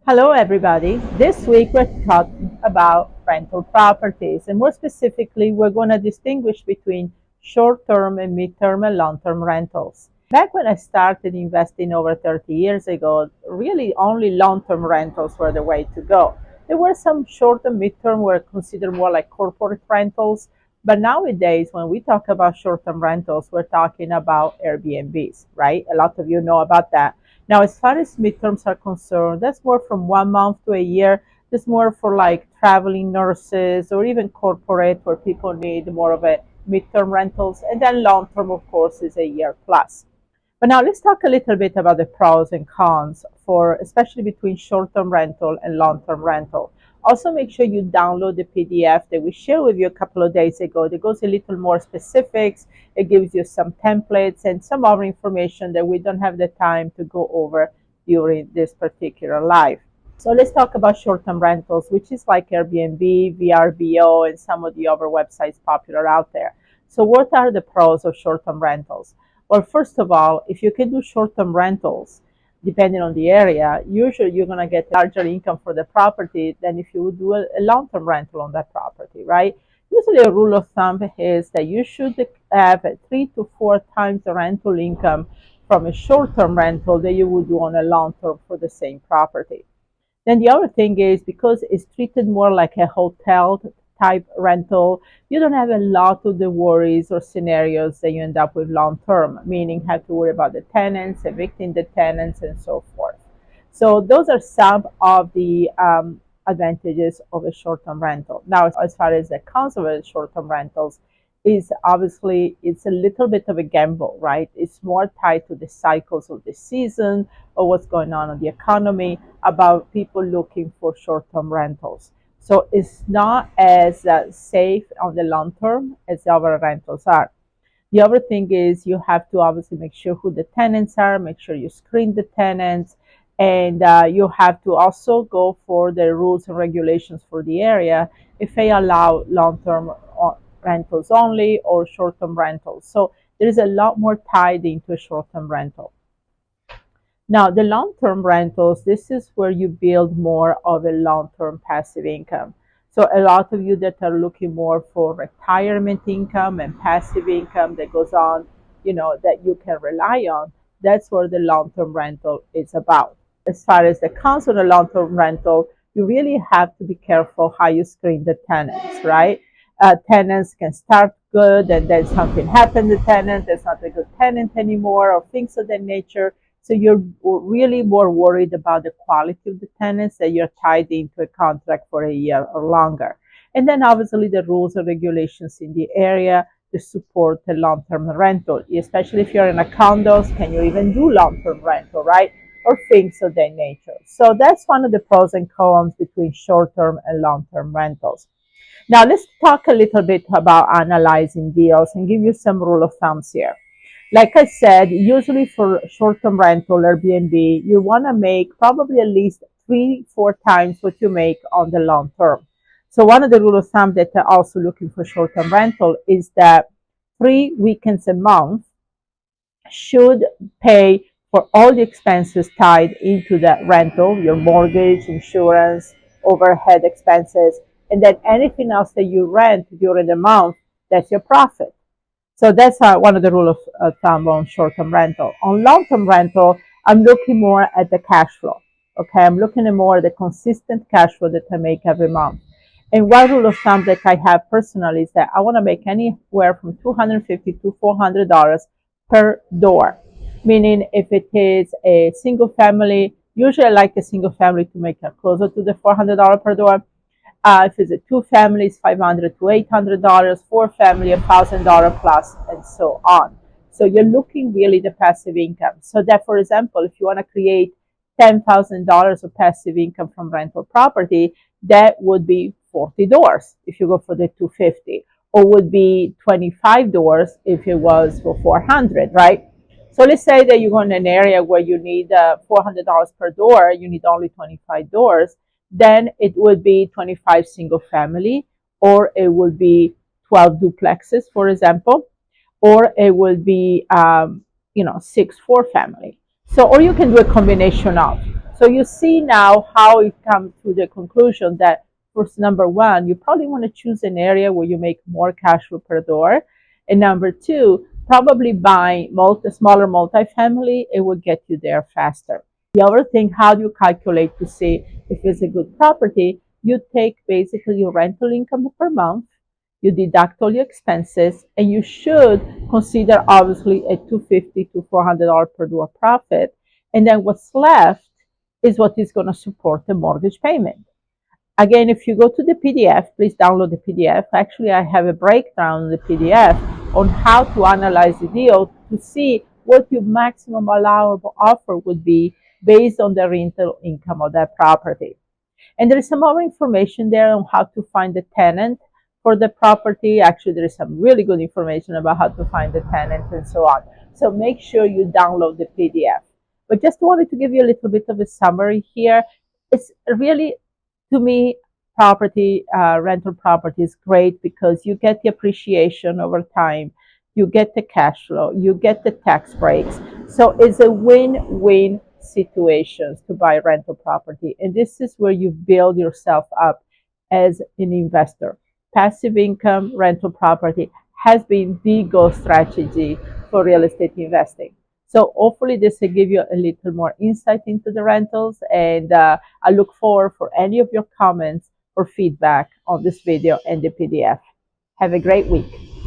Hello, everybody. This week we're talking about rental properties, and more specifically, we're going to distinguish between short term and mid term and long term rentals. Back when I started investing over 30 years ago, really only long term rentals were the way to go. There were some short and mid term were considered more like corporate rentals, but nowadays, when we talk about short term rentals, we're talking about Airbnbs, right? A lot of you know about that. Now, as far as midterms are concerned, that's more from 1 month to a year. That's more for like traveling nurses or even corporate where people need more of a midterm rentals. And then long term, of course, is a year plus. But now let's talk a little bit about the pros and cons for especially between short-term rental and long-term rental. Also make sure you download the PDF that we shared with you a couple of days ago that goes a little more specifics. It gives you some templates and some other information that we don't have the time to go over during this particular live. So let's talk about short-term rentals, which is like Airbnb, VRBO, and some of the other websites popular out there. So what are the pros of short-term rentals? Well, first of all, if you can do short-term rentals, depending on the area, usually you're going to get larger income for the property than if you would do a long-term rental on that property, right? Usually a rule of thumb is that you should have 3 to 4 times the rental income from a short-term rental that you would do on a long-term for the same property. Then the other thing is because it's treated more like a hotel type rental, you don't have a lot of the worries or scenarios that you end up with long term, meaning have to worry about the tenants, evicting the tenants, and so forth. So those are some of the advantages of a short-term rental. Now, as far as the cons of a short-term rentals, is obviously it's a little bit of a gamble, right? It's more tied to the cycles of the season or what's going on in the economy about people looking for short-term rentals. So it's not as safe on the long term as the other rentals are. The other thing is you have to obviously make sure who the tenants are, make sure you screen the tenants, and you have to also go for the rules and regulations for the area if they allow long-term rentals only or short-term rentals. So there is a lot more tied into a short-term rental. Now, the long-term rentals, this is where you build more of a long-term passive income. So a lot of you that are looking more for retirement income and passive income that goes on, that you can rely on, that's where the long-term rental is about. As far as the cons of the long-term rental, you really have to be careful how you screen the tenants, right? Tenants can start good and then something happens to the tenant, it's not a good tenant anymore, or things of that nature. So you're really more worried about the quality of the tenants that you're tied into a contract for a year or longer. And then obviously the rules and regulations in the area to support the long-term rental, especially if you're in a condos, can you even do long-term rental, right? Or things of that nature. So that's one of the pros and cons between short-term and long-term rentals. Now let's talk a little bit about analyzing deals and give you some rule of thumbs here. Like I said, usually for short-term rental Airbnb, you want to make probably at least 3, 4 times what you make on the long term. So one of the rule of thumb that are also looking for short-term rental is that 3 weekends a month should pay for all the expenses tied into that rental, your mortgage, insurance, overhead expenses, and then anything else that you rent during the month, that's your profit. So that's one of the rules of thumb on short-term rental. On long-term rental, I'm looking more at the cash flow. Okay, I'm looking at more the consistent cash flow that I make every month. And one rule of thumb that I have personally is that I want to make anywhere from $250 to $400 per door. Meaning, if it is a single family, usually I like a single family to make it closer to the $400 per door. If it's a 2 families, $500 to $800, 4 family, $1,000 plus, and so on. So you're looking really the passive income. So that, for example, if you want to create $10,000 of passive income from rental property, that would be 40 doors if you go for the 250, or would be 25 doors if it was for 400, right? So let's say that you go in an area where you need $400 per door, you need only 25 doors, then it would be 25 single family, or it would be 12 duplexes, for example, or it will be 6 4 family. So, or you can do a combination of. So you see now how it comes to the conclusion that first, number one, you probably want to choose an area where you make more cash flow per door. And number two, probably buy smaller multifamily. It will get you there faster. The other thing, how do you calculate to see if it's a good property? You take basically your rental income per month, you deduct all your expenses, and you should consider obviously a $250 to $400 per door profit. And then what's left is what is going to support the mortgage payment. Again, if you go to the PDF, please download the PDF. Actually, I have a breakdown in the PDF on how to analyze the deal to see what your maximum allowable offer would be based on the rental income of that property. And there is some more information there on how to find the tenant for the property. Actually, there is some really good information about how to find the tenant and so on. So make sure you download the PDF. But just wanted to give you a little bit of a summary here. It's really, to me, rental property is great because you get the appreciation over time, you get the cash flow, you get the tax breaks. So it's a win-win situations to buy rental property. And this is where you build yourself up as an investor. Passive income rental property has been the go strategy for real estate investing. So hopefully this will give you a little more insight into the rentals, and I look forward for any of your comments or feedback on this video and the PDF. Have a great week.